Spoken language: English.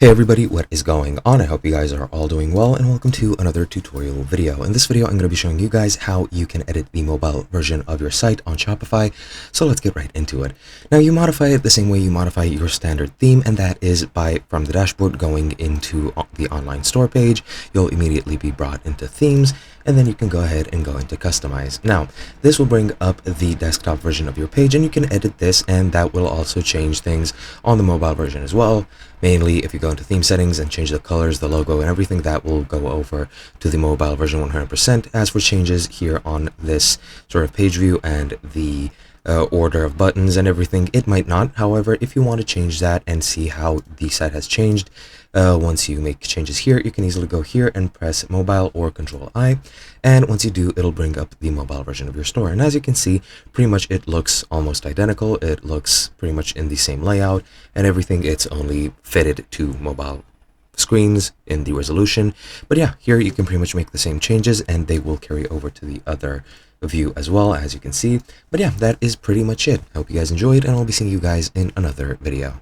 Hey everybody, what is going on? I hope you guys are all doing well, and welcome to another tutorial video. In this video, I'm going to be showing you guys how you can edit the mobile version of your site on Shopify. So let's get right into it. Now, you modify it the same way you modify your standard theme, and that is by from the dashboard going into the online store page. You'll immediately be brought into themes, and then you can go ahead and go into customize. Now, this will bring up the desktop version of your page, and you can edit this, and that will also change things on the mobile version as well. Mainly, if you go into theme settings and change the colors, the logo, and everything, that will go over to the mobile version 100%. As for changes here on this sort of page view and the order of buttons and everything, it might not. However, if you want to change that and see how the site has changed, once you make changes here, you can easily go here and press mobile or Control I, and once you do, it'll bring up the mobile version of your store. And as you can see, pretty much it looks almost identical. It looks pretty much in the same layout and everything. It's only fitted to mobile screens in the resolution. But yeah, here you can pretty much make the same changes and they will carry over to the other view as well, as you can see. But yeah, that is pretty much it. I hope you guys enjoyed, and I'll be seeing you guys in another video.